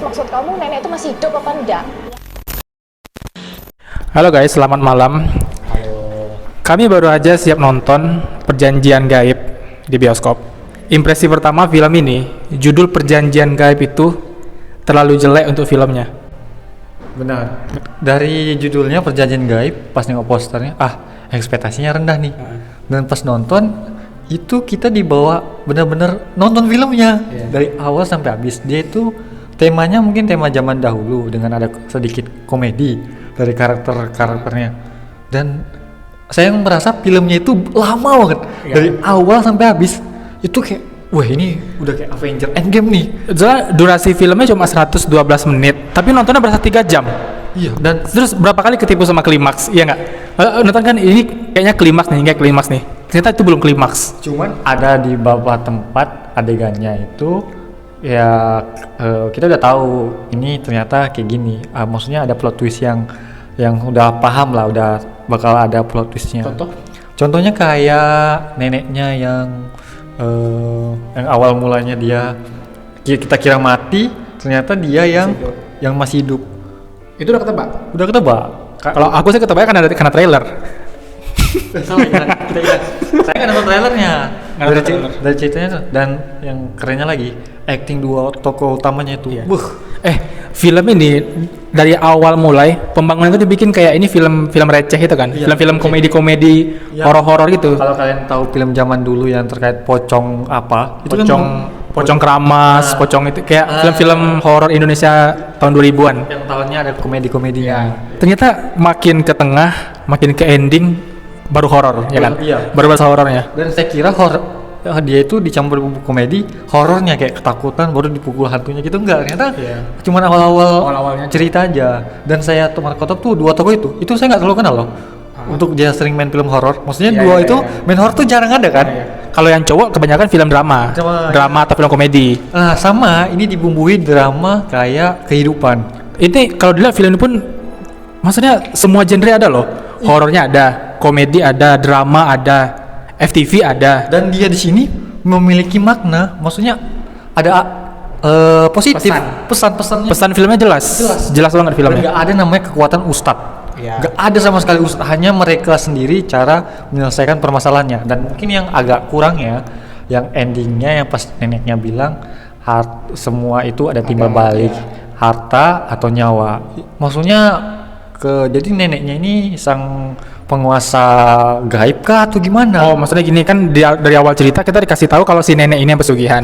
maksud kamu nenek itu masih hidup apa enggak? Halo guys, selamat malam. Kami baru aja siap nonton Perjanjian Gaib di bioskop. Impresi pertama film ini, judul Perjanjian Gaib itu terlalu jelek untuk filmnya. Benar. Dari judulnya Perjanjian Gaib, pas nengok posternya, ekspektasinya rendah nih. Dan pas nonton, itu kita dibawa benar-benar nonton filmnya dari awal sampai habis. Dia itu temanya mungkin tema zaman dahulu dengan ada sedikit komedi dari karakternya. Dan saya merasa filmnya itu lama banget dari awal sampai habis. Itu kayak, wah ini udah kayak Avenger Endgame nih. Soalnya durasi filmnya cuma 112 menit, tapi nontonnya berasa 3 jam. Iya. Dan Terus berapa kali ketipu sama klimaks, iya nggak? Nonton kan ini kayaknya klimaks nih. Ternyata itu belum klimaks. cuman ada di beberapa tempat adegannya itu ya kita udah tahu ini ternyata kayak gini. Maksudnya ada plot twist yang udah paham lah, udah bakal ada plot twistnya. Contohnya kayak neneknya yang awal mulanya dia kita kira mati, ternyata dia yang masih hidup. Itu udah ketebak? Udah ketebak. Kalau aku sih ketebaknya karena trailer. Salah ya, saya kan nonton trailernya dari ceritanya tuh. Dan yang kerennya lagi acting dua tokoh utamanya itu. Film ini dari awal mulai pembangunan itu dibikin kayak ini film receh itu kan, film-film komedi horor-horor gitu. Kalau kalian tahu film zaman dulu yang terkait pocong apa, itu Pocong Keramas, Pocong itu kayak film-film horor Indonesia tahun 2000-an. yang tahunnya ada komedi-komedinya. Ternyata makin ke tengah, makin ke ending baru horor, ya kan? Iya. Baru bahasa horornya. Dan saya kira dia itu dicampur bumbu komedi, horornya kayak ketakutan baru dipukul hantunya gitu. Enggak, ternyata cuman awal-awalnya cerita aja. Dan saya Tomar Kotop tuh dua tokoh itu saya nggak terlalu kenal loh. Untuk dia sering main film horor, maksudnya main horor tuh jarang ada kan. Kalau yang cowok kebanyakan film drama atau film komedi. Sama ini dibumbui drama kayak kehidupan. Ini kalau dilihat film ini pun maksudnya semua genre ada loh. Horornya ada, komedi ada, drama ada, FTV ada. Dan dia di sini memiliki makna, maksudnya ada positif, pesan-pesannya. Pesan filmnya jelas banget filmnya. Nggak ada namanya kekuatan ustadz. Nggak ada sama sekali ustadz, hanya mereka sendiri cara menyelesaikan permasalahannya. Dan mungkin yang agak kurang ya, yang endingnya yang pas neneknya bilang semua itu ada timbal balik, harta atau nyawa. Maksudnya jadi neneknya ini sang penguasa gaib kah atau gimana? Oh, maksudnya gini kan dari awal cerita kita dikasih tahu kalau si nenek ini yang pesugihan.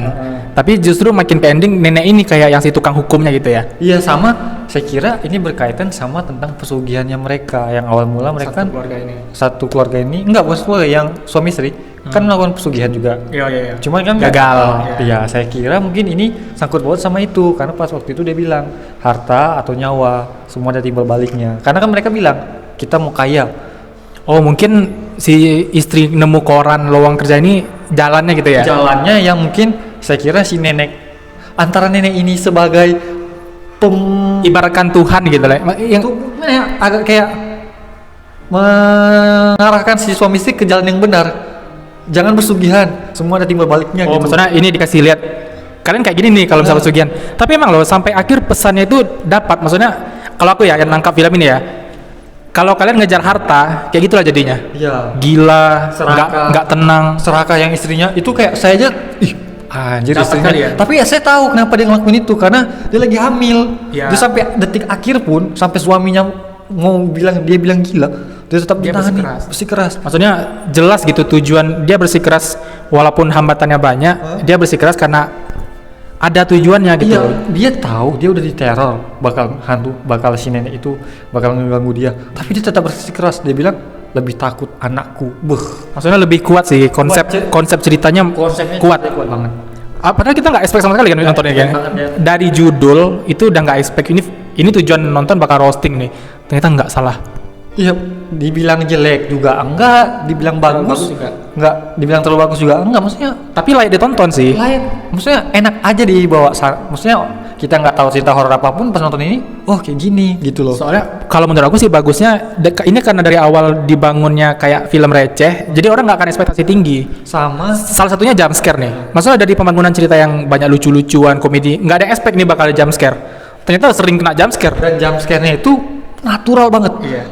Tapi justru makin ke ending nenek ini kayak yang si tukang hukumnya gitu ya. Iya, sama. Saya kira ini berkaitan sama tentang pesugihannya mereka yang awal mula mereka satu keluarga ini enggak bukan keluarga yang suami istri kan melakukan pesugihan juga. Iya. Cuman kan gagal. Iya, saya kira mungkin ini sangkut paut sama itu karena pas waktu itu dia bilang harta atau nyawa semua ada timbal baliknya. Karena kan mereka bilang kita mau kaya. Oh, mungkin si istri nemu koran lowong kerja ini jalannya gitu ya. Jalannya yang mungkin saya kira si nenek antara nenek ini sebagai ibaratkan Tuhan gitu lah. Yang agak kayak mengarahkan si suami istri ke jalan yang benar. Jangan bersugihan, semua ada timbal baliknya. Oh, gitu. Maksudnya ini dikasih lihat kalian kayak gini nih kalau misalnya pesugihan. Tapi emang loh sampai akhir pesannya itu dapat. Maksudnya kalau aku ya yang nangkap film ini ya, kalau kalian ngejar harta kayak gitulah jadinya. Iya. Gila, nggak tenang. Serakah yang istrinya itu kayak saya aja, anjir istrinya. Ya? Tapi ya saya tahu kenapa dia ngelakuin itu karena dia lagi hamil. Dia sampai detik akhir pun sampai suaminya dia bilang gila, dia tetap ditahan bersikeras. Maksudnya jelas gitu tujuan dia bersikeras walaupun hambatannya banyak, dia bersikeras karena ada tujuannya gitu. Iya, dia tahu dia udah diteror, bakal si nenek itu bakal ngeganggu dia. Tapi dia tetap bersikeras. Dia bilang lebih takut anakku. Maksudnya lebih kuat sih konsep ceritanya kuat banget. Padahal kita nggak expect sama sekali kan nontonnya kan. Dari judul itu udah nggak expect ini tujuan nonton bakal roasting nih. Ternyata nggak salah. Iya, dibilang jelek juga enggak, dibilang bagus juga enggak, dibilang terlalu bagus juga enggak, maksudnya tapi layak ditonton sih. Maksudnya enak aja dibawa. Maksudnya kita nggak tahu cerita horor apapun pas nonton ini, kayak gini gitu loh. Soalnya kalau menurut aku sih bagusnya ini karena dari awal dibangunnya kayak film receh, jadi orang nggak akan ekspektasi tinggi. Sama salah satunya jump scare nih. Maksudnya dari pembangunan cerita yang banyak lucu-lucuan, komedi, nggak ada expect nih bakal ada jump scare. ternyata sering kena jump scare. Dan jump scare-nya itu natural banget. Iya.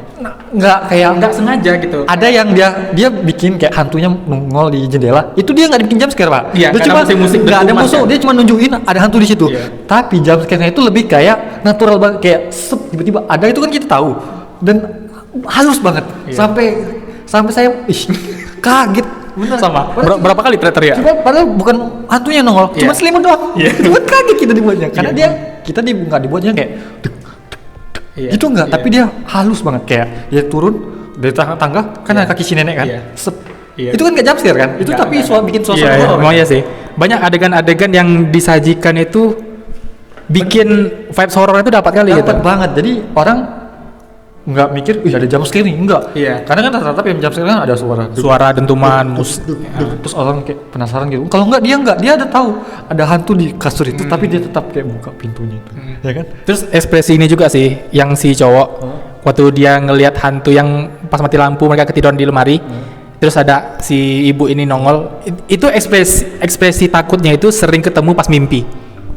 Nggak kayak Nggak sengaja gitu. ada yang dia bikin kayak hantunya nongol di jendela, itu dia nggak dibikin jump scare, Pak. Iya, Dia karena cuma musik-musik nggak ada dentuman musuh, kan. dia cuma nunjukin ada hantu di situ. Iya. Tapi jump scare-nya itu lebih kayak natural banget, kayak tiba-tiba ada, itu kan kita tahu, dan halus banget. Iya. Sampai saya kaget. Bener. Sama. Padahal Berapa kali teriak? Coba padahal bukan hantunya nongol, Iya. cuma selimut doang. Iya. Cuma kaget kita dibuatnya, karena Iya. kita nggak dibuatnya kayak Iya. gitu enggak, Iya. tapi dia halus banget, kayak dia turun dari tangga kan Iya. ada kaki si nenek kan. Iya. Sep. Iya. Itu kan nggak jump scare kan? Itu Nggak, tapi nggak. bikin suasana Iya, horor. emang iya sih. Banyak adegan-adegan yang disajikan itu bikin vibes horor itu dapat kali gitu. Dapat banget. Jadi orang nggak mikir, ada jump scare nih, enggak. Iya. Karena kan rata-rata film jump scare kan ada suara. Suara dentuman, musik. Terus orang kayak penasaran gitu. Kalau enggak, dia ada tahu ada hantu di kasur itu, tapi dia tetap kayak buka pintunya itu. Ya kan? Terus ekspresi ini juga sih, yang si cowok waktu dia ngelihat hantu yang pas mati lampu mereka ketiduran di lemari, terus ada si ibu ini nongol, itu ekspresi takutnya itu sering ketemu pas mimpi.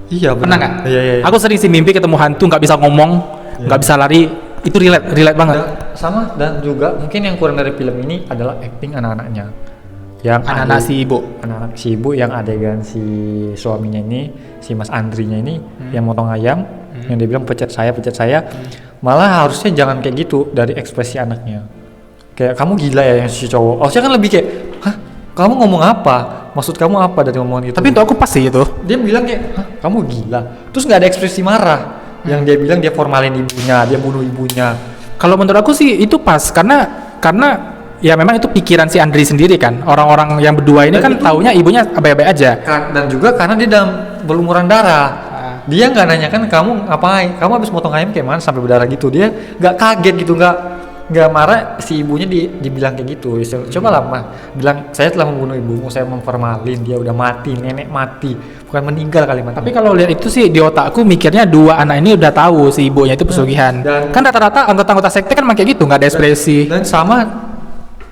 Iya, Pernah nggak? Iya. Aku sering sih mimpi ketemu hantu nggak bisa ngomong, nggak bisa lari, itu relate banget. Dan juga mungkin yang kurang dari film ini adalah acting anak-anaknya. Yang Anak-anak si ibu. Anak-anak si ibu yang adegan si suaminya ini, si Mas Andrinya ini yang motong ayam, yang dia bilang pecat saya. Malah harusnya jangan kayak gitu dari ekspresi anaknya. Kayak kamu gila ya yang si cowok. Harusnya kan lebih kayak, hah, kamu ngomong apa? Maksud kamu apa dari omongan itu? Tapi untuk aku pas sih itu. Dia bilang kayak, hah, kamu gila. Terus nggak ada ekspresi marah. Yang dia bilang dia formalin ibunya, dia bunuh ibunya. Kalau menurut aku sih itu pas karena ya memang itu pikiran si Andri sendiri kan. Orang-orang yang berdua ini Dan kan itu- taunya ibunya abai-abai aja. Dan juga karena dia dalam berlumuran darah. Dia nggak nanyakan kamu ngapain, kamu habis motong ayam kayak mana sampai berdarah gitu. Dia nggak kaget gitu, nggak marah. Si ibunya dibilang kayak gitu. Coba lah mah bilang saya telah membunuh ibumu, saya memformalin, dia udah mati, nenek mati, bukan meninggal kalimat. Tapi kalau lihat itu sih di otakku mikirnya dua anak ini udah tahu si ibunya itu pesugihan. Dan- Kan rata-rata anggota-anggota sekte kan kayak gitu, nggak ada ekspresi. Dan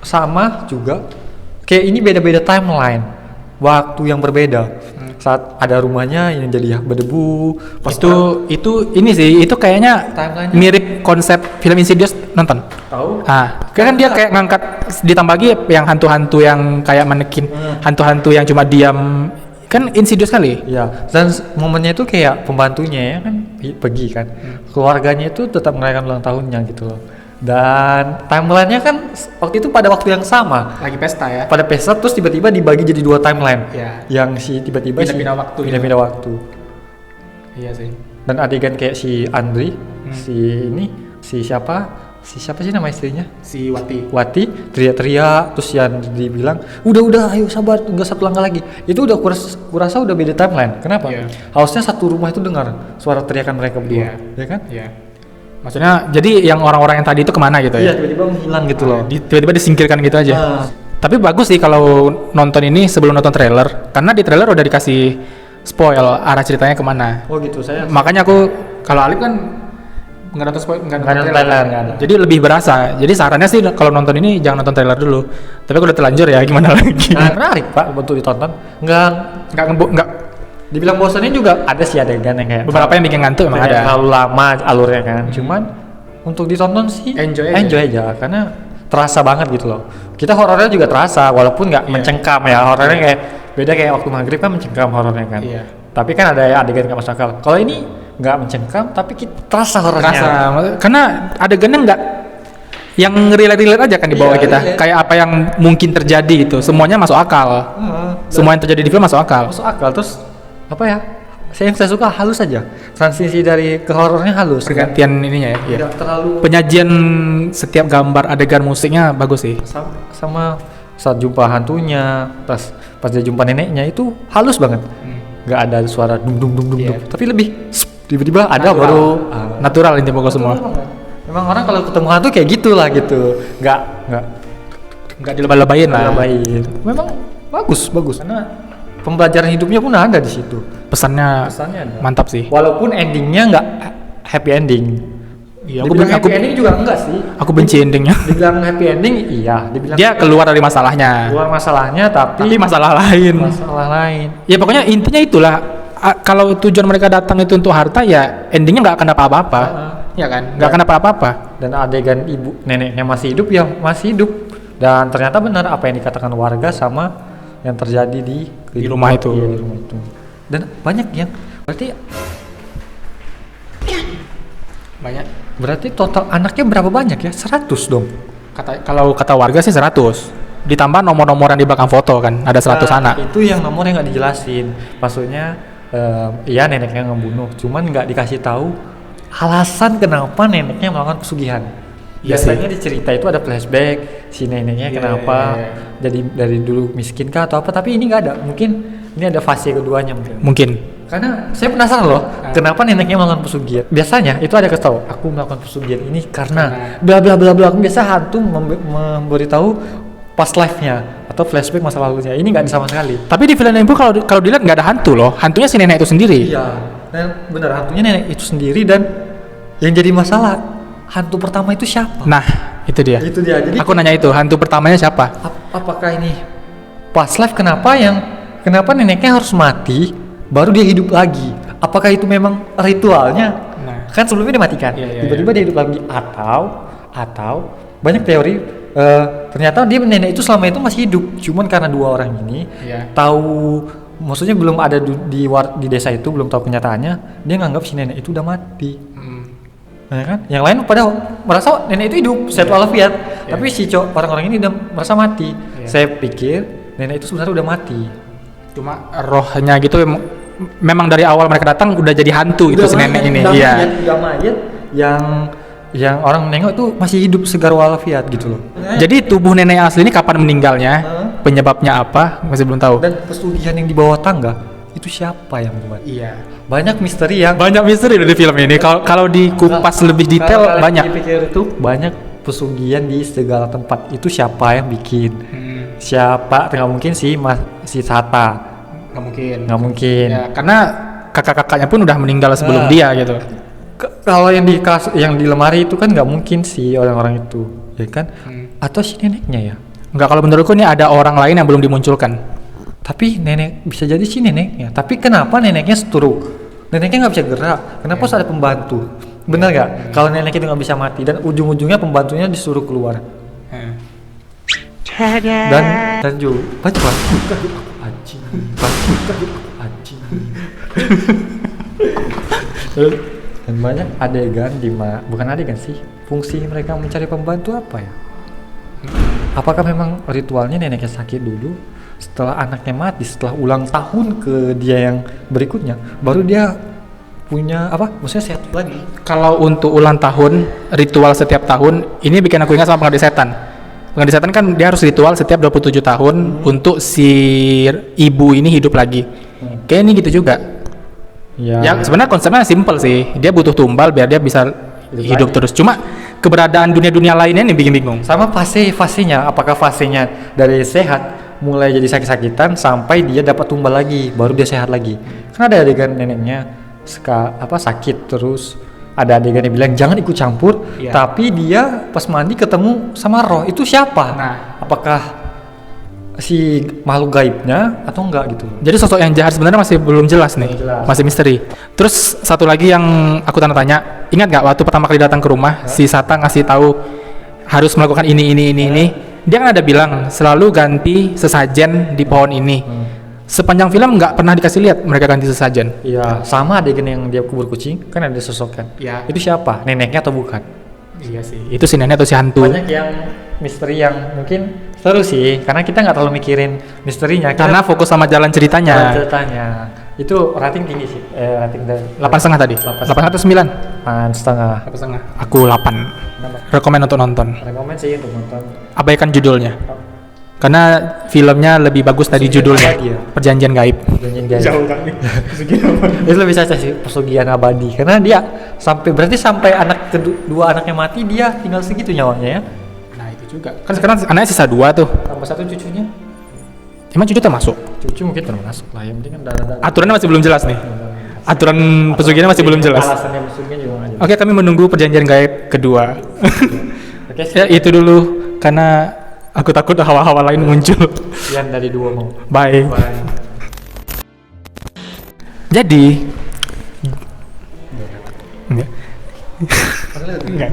sama juga kayak ini beda-beda timeline, waktu yang berbeda. Saat ada rumahnya yang jadi berdebu, pas itu ini sih, itu kayaknya Timeline-nya. mirip konsep film Insidious, nonton. tahu. Kan dia kayak ngangkat ditambah lagi yang hantu-hantu yang kayak manekin, hantu-hantu yang cuma diam. Kan Insidious kali. Ya, dan momennya itu kayak pembantunya ya kan pergi kan, keluarganya itu tetap merayakan ulang tahunnya gitu loh. Dan timelinenya kan waktu itu pada waktu yang sama, Lagi pesta ya. pada pesta, terus tiba-tiba dibagi jadi 2 timeline. Iya. Yang si tiba-tiba Pindah-pindah waktu gitu. pindah-pindah waktu. Iya sih. Dan adegan kayak si Andri, si siapa sih nama istrinya? Si Wati teriak-teriak, terus yang dibilang udah ayo sabar, enggak satu langkah lagi. Itu udah kurasa udah beda timeline. Kenapa? Iya. Harusnya satu rumah itu dengar suara teriakan mereka berdua, ya kan? Iya. Maksudnya jadi yang orang-orang yang tadi itu kemana gitu Iya, ya? tiba-tiba menghilang gitu loh. Tiba-tiba disingkirkan gitu aja. Tapi bagus sih kalau nonton ini sebelum nonton trailer, karena di trailer udah dikasih spoil arah ceritanya kemana. Oh gitu, saya Makanya aku kalau Alif kan nggak nonton spoil, nggak nggak nonton trailer, nggak ada. Jadi lebih berasa. Jadi sarannya sih kalau nonton ini jangan nonton trailer dulu. Tapi aku udah terlanjur ya, gimana lagi? Menarik Pak untuk ditonton. Nggak dibilang bosannya juga ada sih adegan yang kayak beberapa yang bikin ngantuk emang kayak ada. terlalu lama alurnya kan. Cuman untuk ditonton sih Enjoy aja karena terasa banget gitu loh. Kita horornya juga terasa walaupun nggak mencengkam ya. Horornya kayak beda kayak waktu maghrib kan mencengkam horornya kan. Iya. Tapi kan ada adegan nggak masuk akal. Kalau ini nggak mencengkam tapi kita terasa horornya. Terasa. Karena adegannya nggak yang relate aja kan di bawah Iya, kita. relate. Kayak apa yang mungkin terjadi itu, semuanya masuk akal. Semua yang terjadi di film masuk akal. Masuk akal. Terus apa ya? Saya suka halus aja. Transisi dari ke horornya halus. Pergantian ininya ya. Iya. Tidak terlalu Penyajian setiap gambar adegan musiknya bagus sih. sama saat jumpa hantunya, pas dia jumpa neneknya itu halus banget. Nggak ada suara dung dung dung dung, Iya. tapi lebih tiba-tiba ada Natural. baru Natural inti pokok semua. Memang orang kalau ketemu hantu kayak gitulah gitu. Nggak Nggak dilebay-lebayin lah. lebayin. Memang bagus karena pembelajaran hidupnya pun ada di situ. Pesannya Pesannya ada. mantap sih. Walaupun endingnya nggak happy ending. Iya, Dibilang happy ending juga enggak sih. aku benci endingnya. Dibilang happy ending iya, dibilang Dia keluar dari masalahnya. keluar masalahnya Tapi tapi masalah lain. masalah lain. Ya pokoknya intinya itulah kalau tujuan mereka datang itu untuk harta, ya endingnya nggak akan dapat apa-apa, ya kan? Nggak akan dapat apa-apa. Dan adegan ibu neneknya masih hidup, ya masih hidup. Dan ternyata benar apa yang dikatakan warga sama yang terjadi di rumah itu. Iya, di rumah itu. Dan banyak yang berarti total anaknya berapa banyak ya? 100 dong. Kalau kata warga sih 100. Ditambah nomor-nomor yang di belakang foto kan, ada 100 anak. Itu yang nomor yang nggak dijelasin. Maksudnya iya neneknya ngebunuh, cuman nggak dikasih tahu alasan kenapa neneknya melakukan pesugihan. Biasanya di cerita itu ada flashback si neneknya kenapa jadi dari dulu miskin kah atau apa, tapi ini nggak ada. Mungkin ini ada fase keduanya Mungkin. Karena saya penasaran loh, kenapa neneknya melakukan pesugihan. Biasanya itu ada kasih tahu, aku melakukan pesugihan ini karena bla bla bla bla. Biasa hantu memberitahu past life-nya atau flashback masa lalunya. Ini nggak ada sama sekali. Tapi di film Ibu kalau dilihat nggak ada hantu loh. Hantunya si nenek itu sendiri. Iya. Dan benar hantunya nenek itu sendiri, dan yang jadi masalah hantu pertama itu siapa? Nah, itu dia. Itu dia. Jadi aku nanya itu, hantu pertamanya siapa? Apakah ini past life, kenapa neneknya harus mati baru dia hidup lagi? Apakah itu memang ritualnya? Nah. Kan sebelumnya dia matikan. Tiba-tiba dia hidup lagi, atau banyak teori ternyata dia nenek itu selama itu masih hidup, cuman karena dua orang ini tahu, maksudnya belum ada di desa itu, belum tahu kenyataannya, dia nganggap si nenek itu udah mati. Nah, kan yang lain pada merasa nenek itu hidup sehat walafiat, tapi si orang-orang ini udah merasa mati. Saya pikir nenek itu sebenarnya udah mati, cuma rohnya gitu memang dari awal mereka datang udah jadi hantu itu si nenek ini. Udah mayat yang orang nengok tuh masih hidup segar walafiat gitu loh. Jadi tubuh nenek asli ini kapan meninggalnya, penyebabnya apa masih belum tahu. Dan pesugihan yang di bawah tangga itu siapa yang buat? Iya. Banyak misteri di film ini. Kalau dikupas lebih detail banyak. Dipikir itu banyak pesugihan di segala tempat. Itu siapa yang bikin? Siapa? Nggak mungkin si Sata. Nggak mungkin. Ya, karena kakak-kakaknya pun udah meninggal sebelum dia gitu. Kalau yang di lemari itu kan nggak mungkin si orang-orang itu, ya kan? Atau si neneknya ya? Nggak, kalau menurutku ini ada orang lain yang belum dimunculkan. Tapi bisa jadi si neneknya. Tapi kenapa neneknya stroke? Neneknya nggak bisa gerak. Kenapa harus ada pembantu? Bener nggak? Kalau nenek itu nggak bisa mati dan ujung-ujungnya pembantunya disuruh keluar. Dan juga baca anjing. Dan banyak adegan bukan adegan sih, fungsi mereka mencari pembantu apa ya? Apakah memang ritualnya neneknya sakit dulu, setelah anaknya mati, setelah ulang tahun ke dia yang berikutnya, baru dia punya maksudnya sehat lagi. Kalau untuk ulang tahun, ritual setiap tahun, ini bikin aku ingat sama Pengabdi Setan. Pengabdi Setan kan dia harus ritual setiap 27 tahun untuk si ibu ini hidup lagi. Kayak ini gitu juga. Ya sebenarnya konsepnya simple sih, dia butuh tumbal biar dia bisa hidup terus. Cuma keberadaan dunia lainnya yang bikin bingung. Sama fasenya, apakah fasenya dari sehat mulai jadi sakit-sakitan sampai dia dapat tumbal lagi, baru dia sehat lagi. Karena ada adegan neneknya sakit terus, ada adegan yang bilang jangan ikut campur, tapi dia pas mandi ketemu sama roh. Itu siapa? Nah, apakah si makhluk gaibnya atau enggak gitu. Jadi sosok yang jahat sebenarnya masih belum jelas nih, masih misteri. Terus satu lagi yang aku tanya, ingat nggak waktu pertama kali datang ke rumah, si Sata ngasih tahu harus melakukan ini. Dia kan ada bilang selalu ganti sesajen di pohon ini. Sepanjang film nggak pernah dikasih lihat mereka ganti sesajen. Iya, sama adegan yang dia kubur kucing kan ada sosok kan. Iya. Itu siapa? Neneknya atau bukan? Iya sih. Itu si nenek atau si hantu? Banyak yang misteri yang mungkin seru sih, karena kita nggak terlalu mikirin misterinya. Karena fokus sama jalan ceritanya. Itu rating tinggi sih. Rating dari 8,5 tadi. 8 atau 9? 8,5. 8,5. Aku 8. Rekomen untuk nonton. Rekomen sih untuk nonton. Abaikan judulnya. Karena filmnya lebih bagus dari judulnya. Perjanjian Gaib. Jauh kan nih. Itu lebih saja sih pesugihan abadi. Karena dia sampai dua anaknya mati, dia tinggal segitu nyawanya ya. Nah itu juga. Kan sekarang anaknya sisa 2 tuh. Tambah 1 cucunya. Emang cucu termasuk? Cucu mungkin termasuk lah. Yang penting kan darah. Aturannya masih belum jelas nih. Aturan pesugihannya masih belum jelas. Alasannya pesugihan juga nggak jelas. Oke, kami menunggu Perjanjian Gaib kedua. Oke, ya itu dulu karena aku takut hawa-hawa lain muncul. Sekian dari 2 mau. Bye. Jadi enggak. Enggak.